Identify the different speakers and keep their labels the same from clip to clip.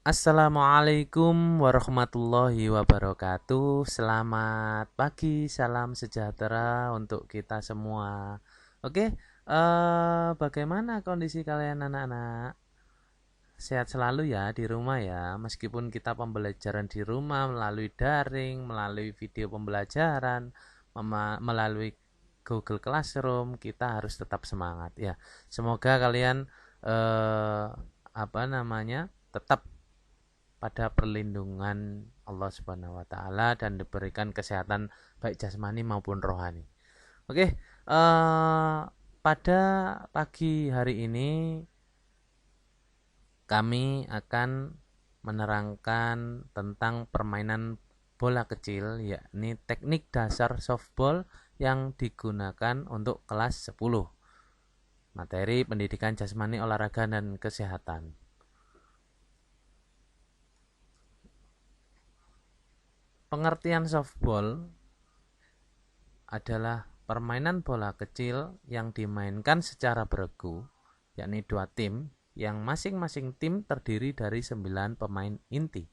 Speaker 1: Assalamualaikum warahmatullahi wabarakatuh. Selamat pagi, salam sejahtera untuk kita semua. Oke, bagaimana kondisi kalian anak-anak? Sehat selalu ya di rumah ya. Meskipun kita pembelajaran di rumah melalui daring, melalui video pembelajaran, melalui Google Classroom, kita harus tetap semangat ya. Semoga kalian eh, tetap pada perlindungan Allah Subhanahu wa taala dan diberikan kesehatan baik jasmani maupun rohani. Oke, pada pagi hari ini kami akan menerangkan tentang permainan bola kecil, yakni teknik dasar softball yang digunakan untuk kelas 10. Materi pendidikan jasmani, olahraga dan kesehatan. Pengertian softball adalah permainan bola kecil yang dimainkan secara beregu, yakni dua tim, yang masing-masing tim terdiri dari 9 pemain inti.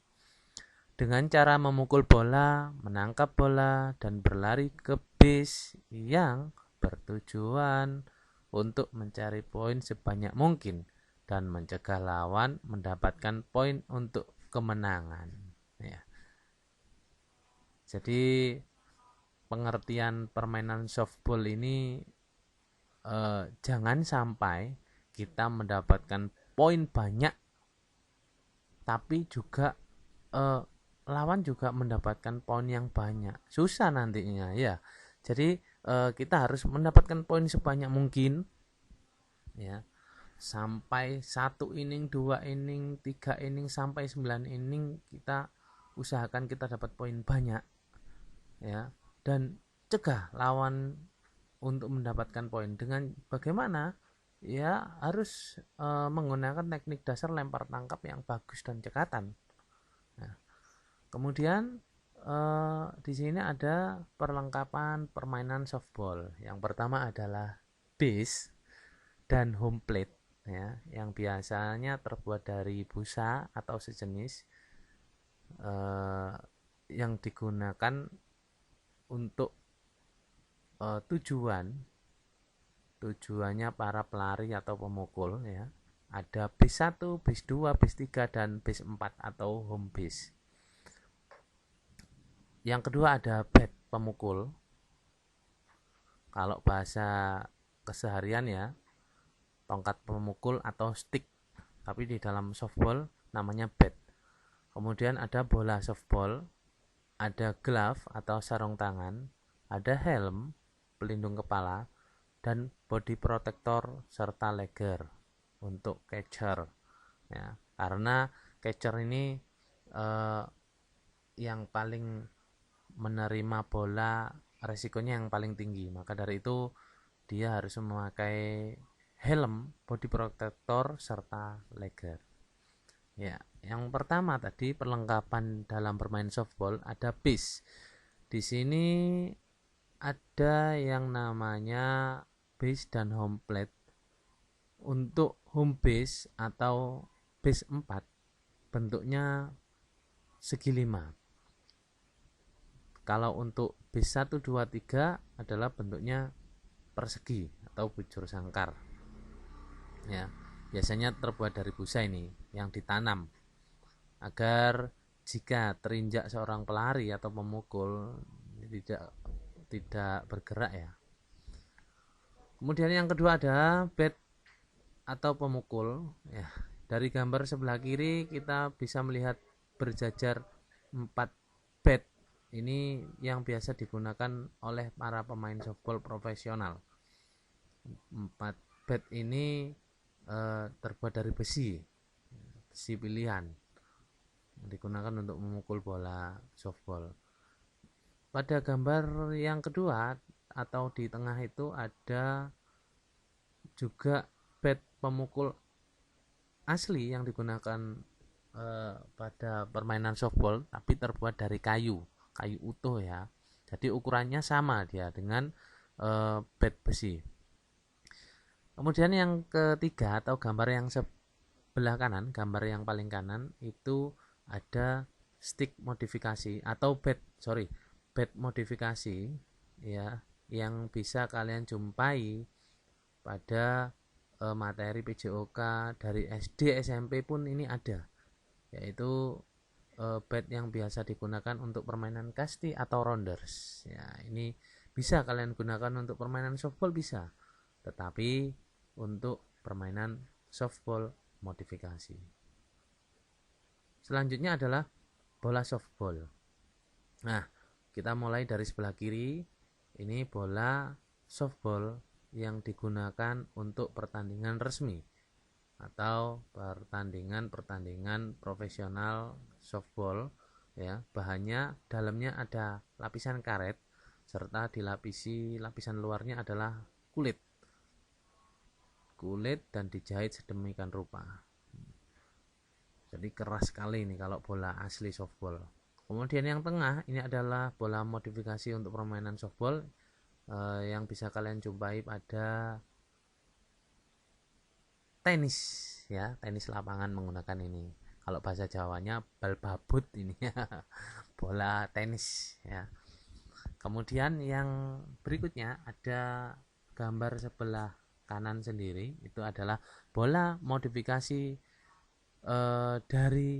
Speaker 1: Dengan cara memukul bola, menangkap bola, dan berlari ke base yang bertujuan untuk mencari poin sebanyak mungkin dan mencegah lawan mendapatkan poin untuk kemenangan. Ya. Jadi pengertian permainan softball ini jangan sampai kita mendapatkan poin banyak tapi juga eh, lawan juga mendapatkan poin yang banyak, susah nantinya ya. Jadi kita harus mendapatkan poin sebanyak mungkin ya, sampai 1 inning, 2 inning, 3 inning, sampai 9 inning kita usahakan kita dapat poin banyak ya, dan cegah lawan untuk mendapatkan poin dengan bagaimana ya, harus menggunakan teknik dasar lempar tangkap yang bagus dan cekatan. Nah, kemudian di sini ada perlengkapan permainan softball. Yang pertama adalah base dan home plate ya, yang biasanya terbuat dari busa atau sejenis, eh, yang digunakan untuk tujuannya para pelari atau pemukul ya. Ada base 1, base 2, base 3 dan base 4 atau home base. Yang kedua ada bat pemukul. Kalau bahasa keseharian ya, tongkat pemukul atau stick. Tapi di dalam softball namanya bat. Kemudian ada bola softball, ada glove atau sarung tangan, ada helm, pelindung kepala, dan body protector serta leger untuk catcher ya, karena catcher ini eh, yang paling menerima bola, resikonya yang paling tinggi, maka dari itu dia harus memakai helm, body protector serta leger ya. Yang pertama tadi perlengkapan dalam bermain softball, ada base. Di sini ada yang namanya base dan home plate. Untuk home base atau base 4 bentuknya segi 5. Kalau untuk base 1, 2, 3 adalah bentuknya persegi atau bujur sangkar. Ya, biasanya terbuat dari busa ini yang ditanam agar jika terinjak seorang pelari atau pemukul tidak tidak bergerak ya. Kemudian yang kedua ada bat atau pemukul ya. Dari gambar sebelah kiri kita bisa melihat berjajar 4 bat. Ini yang biasa digunakan oleh para pemain softball profesional. 4 bat ini terbuat dari besi pilihan yang digunakan untuk memukul bola softball. Pada gambar yang kedua atau di tengah itu ada juga bat pemukul asli yang digunakan pada permainan softball, tapi terbuat dari kayu utuh ya. Jadi ukurannya sama dia dengan bat besi. Kemudian yang ketiga atau gambar yang sebelah kanan, gambar yang paling kanan itu ada stick modifikasi atau bed modifikasi ya, yang bisa kalian jumpai pada materi PJOK dari SD SMP pun ini ada, yaitu bed yang biasa digunakan untuk permainan kasti atau rounders ya. Ini bisa kalian gunakan untuk permainan softball bisa, tetapi untuk permainan softball modifikasi. Selanjutnya adalah bola softball. Nah, kita mulai dari sebelah kiri. Ini bola softball yang digunakan untuk pertandingan resmi atau pertandingan profesional softball ya. Bahannya dalamnya ada lapisan karet serta dilapisi lapisan luarnya adalah kulit dan dijahit sedemikian rupa. Jadi keras sekali ini kalau bola asli softball. Kemudian yang tengah ini adalah bola modifikasi untuk permainan softball yang bisa kalian jumpai pada tenis ya, tenis lapangan menggunakan ini. Kalau bahasa Jawanya bal babut ini ya. Bola tenis ya. Kemudian yang berikutnya ada gambar sebelah kanan sendiri, itu adalah bola modifikasi dari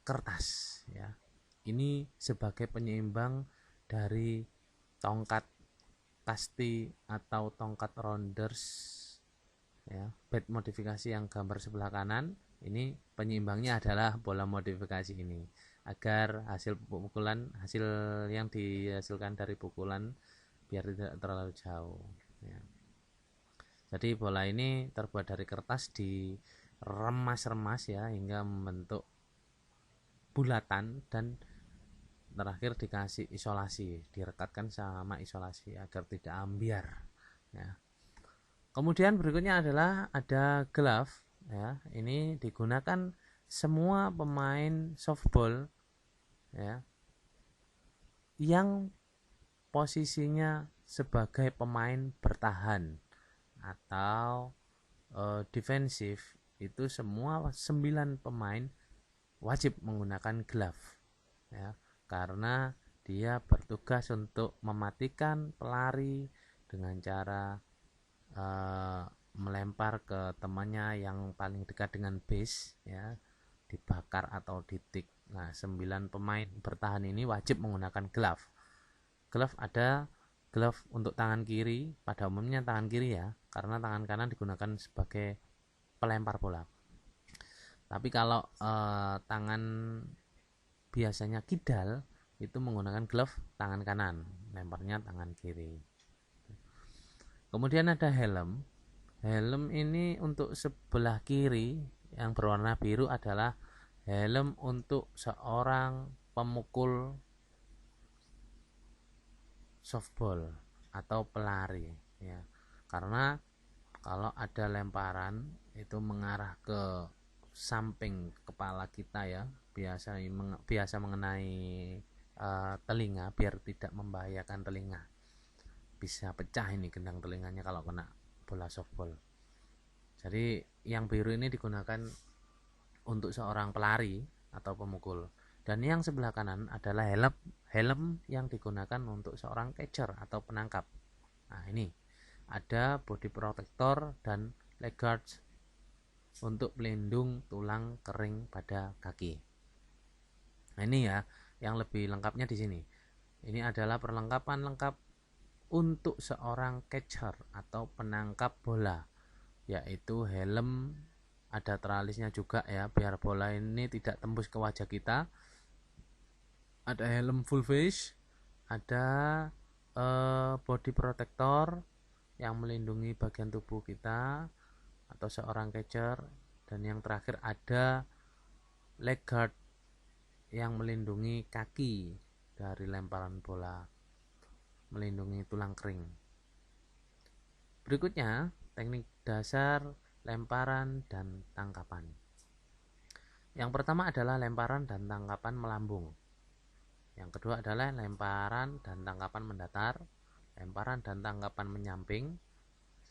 Speaker 1: kertas ya. Ini sebagai penyeimbang dari tongkat kasti atau tongkat rounders ya. Bed modifikasi yang gambar sebelah kanan ini penyeimbangnya adalah bola modifikasi ini, agar hasil yang dihasilkan dari pukulan biar tidak terlalu jauh ya. Jadi bola ini terbuat dari kertas diremas-remas ya hingga membentuk bulatan, dan terakhir dikasih isolasi, direkatkan sama isolasi agar tidak ambiar ya. Kemudian berikutnya adalah ada glove ya. Ini digunakan semua pemain softball ya yang posisinya sebagai pemain bertahan atau defensif, itu semua 9 pemain wajib menggunakan glove ya, karena dia bertugas untuk mematikan pelari dengan cara melempar ke temannya yang paling dekat dengan base ya, dibakar atau ditik. Nah, 9 pemain bertahan ini wajib menggunakan glove. Glove ada glove untuk tangan kiri, pada umumnya tangan kiri ya, karena tangan kanan digunakan sebagai pelempar bola. Tapi kalau tangan biasanya kidal itu menggunakan glove tangan kanan, lemparnya tangan kiri. Kemudian ada helm. Helm ini untuk sebelah kiri yang berwarna biru adalah helm untuk seorang pemukul softball atau pelari ya. Karena kalau ada lemparan itu mengarah ke samping kepala kita ya, biasa mengenai telinga, biar tidak membahayakan telinga. Bisa pecah ini gendang telinganya kalau kena bola softball. Jadi yang biru ini digunakan untuk seorang pelari atau pemukul, dan yang sebelah kanan adalah helm yang digunakan untuk seorang catcher atau penangkap. Nah, ini ada body protector dan leg guards untuk pelindung tulang kering pada kaki. Nah, ini ya yang lebih lengkapnya di sini. Ini adalah perlengkapan lengkap untuk seorang catcher atau penangkap bola, yaitu helm, ada tralisnya juga ya biar bola ini tidak tembus ke wajah kita. Ada helm full face, ada body protector yang melindungi bagian tubuh kita atau seorang catcher, dan yang terakhir ada leg guard yang melindungi kaki dari lemparan bola, melindungi tulang kering. Berikutnya teknik dasar lemparan dan tangkapan. Yang pertama adalah lemparan dan tangkapan melambung. Yang kedua adalah lemparan dan tangkapan mendatar, lemparan dan tangkapan menyamping,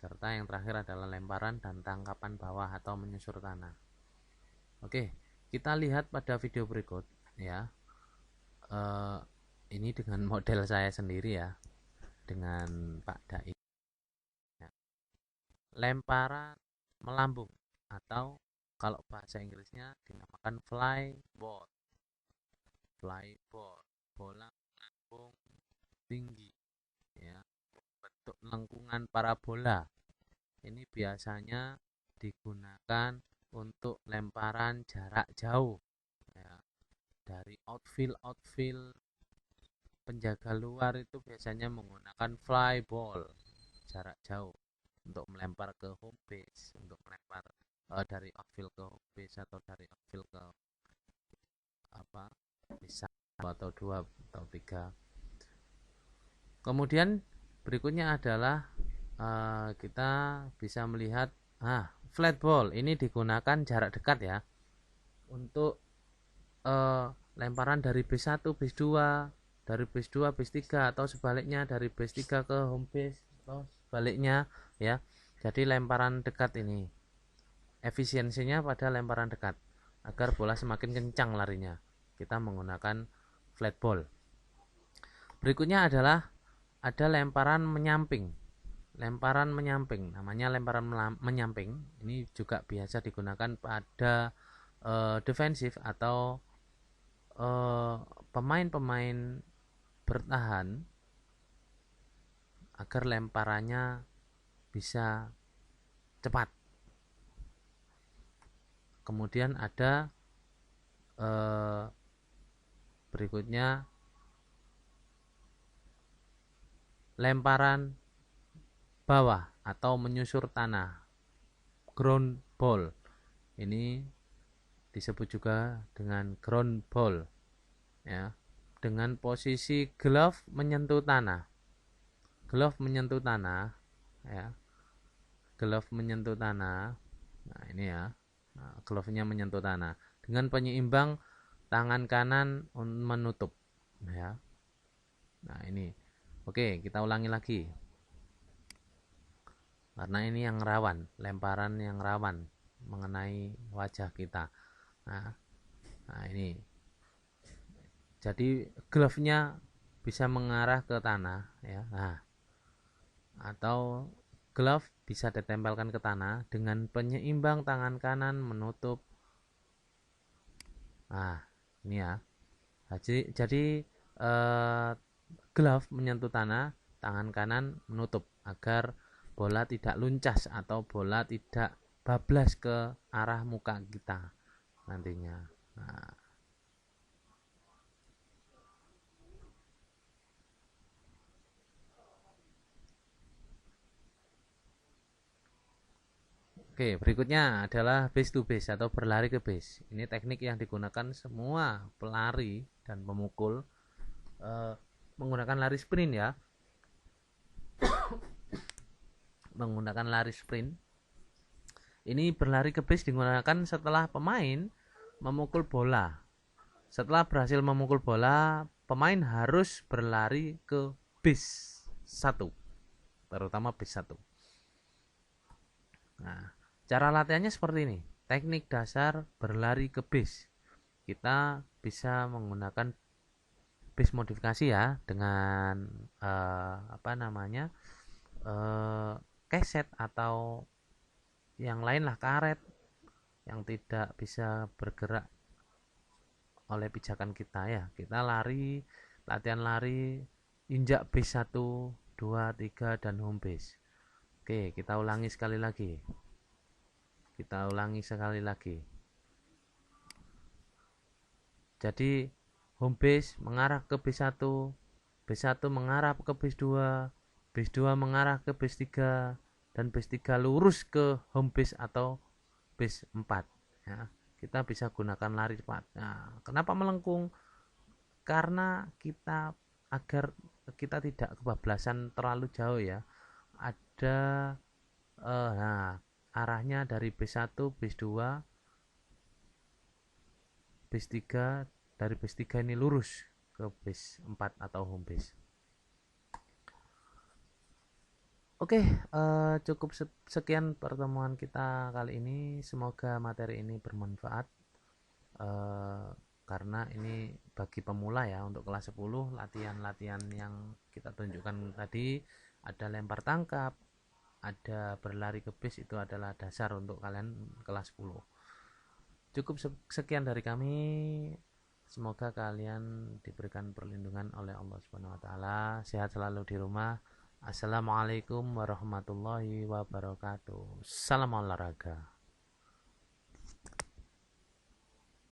Speaker 1: serta yang terakhir adalah lemparan dan tangkapan bawah atau menyusur tanah. Oke, kita lihat pada video berikut ya. Ini dengan model saya sendiri ya, dengan Pak Dai. Lemparan melambung atau kalau bahasa Inggrisnya dinamakan fly ball. Fly ball, bola melambung tinggi ya, bentuk lengkungan parabola. Ini biasanya digunakan untuk lemparan jarak jauh ya. Dari outfield penjaga luar itu biasanya menggunakan fly ball jarak jauh untuk melempar ke home base, untuk melempar dari outfield ke home base atau dari outfield ke apa bisa atau 2 atau 3. Kemudian berikutnya adalah kita bisa melihat flat ball ini digunakan jarak dekat ya untuk lemparan dari base 1, base 2, dari base 2, base 3 atau sebaliknya dari base 3 ke home base atau sebaliknya ya. Jadi lemparan dekat ini efisiensinya pada lemparan dekat agar bola semakin kencang larinya. Kita menggunakan flat ball. Berikutnya adalah ada lemparan menyamping. Lemparan menyamping, namanya lemparan menyamping. Ini juga biasa digunakan pada defensif atau pemain-pemain bertahan agar lemparannya bisa cepat. Kemudian ada berikutnya lemparan bawah atau menyusur tanah, ground ball. Ini disebut juga dengan ground ball ya, dengan posisi glove menyentuh tanah. Glove menyentuh tanah ya. Glove menyentuh tanah. Nah, ini ya. Nah, glove-nya menyentuh tanah dengan penyeimbang tangan kanan menutup ya. Nah, ini. Oke, kita ulangi lagi. Karena ini yang rawan, lemparan yang rawan mengenai wajah kita. Nah ini. Jadi glove-nya bisa mengarah ke tanah ya. Nah, atau glove bisa ditempelkan ke tanah dengan penyeimbang tangan kanan menutup. Nah, ini ya. Jadi glove menyentuh tanah, tangan kanan menutup agar bola tidak luncas atau bola tidak bablas ke arah muka kita nantinya. Nah, oke, berikutnya adalah base to base atau berlari ke base. Ini teknik yang digunakan semua pelari dan pemukul menggunakan lari sprint ya. Menggunakan lari sprint. Ini berlari ke base digunakan setelah pemain memukul bola. Setelah berhasil memukul bola, pemain harus berlari ke base 1, terutama base 1. Nah, cara latihannya seperti ini. Teknik dasar berlari ke base. Kita bisa menggunakan base modifikasi ya dengan keset atau yang lain lah, karet yang tidak bisa bergerak oleh pijakan kita ya. Kita lari, latihan lari, injak base 1, 2, 3 dan home base. Oke, kita ulangi sekali lagi. Jadi home base mengarah ke base 1, base 1 mengarah ke base 2, base 2 mengarah ke base 3, dan base 3 lurus ke home base atau base 4 ya. Kita bisa gunakan lari cepat. Nah, kenapa melengkung? Karena agar kita tidak kebablasan terlalu jauh ya. Ada arahnya dari base 1, base 2, base 3, dari base 3 ini lurus ke base 4 atau home base. Oke, cukup sekian pertemuan kita kali ini. Semoga materi ini bermanfaat. eh, karena ini bagi pemula ya, untuk kelas 10 latihan-latihan yang kita tunjukkan tadi, ada lempar tangkap, ada berlari ke bis, itu adalah dasar untuk kalian kelas 10. Cukup sekian dari kami. Semoga kalian diberikan perlindungan oleh Allah Subhanahu wa taala. Sehat selalu di rumah. Assalamualaikum warahmatullahi wabarakatuh. Salam olahraga.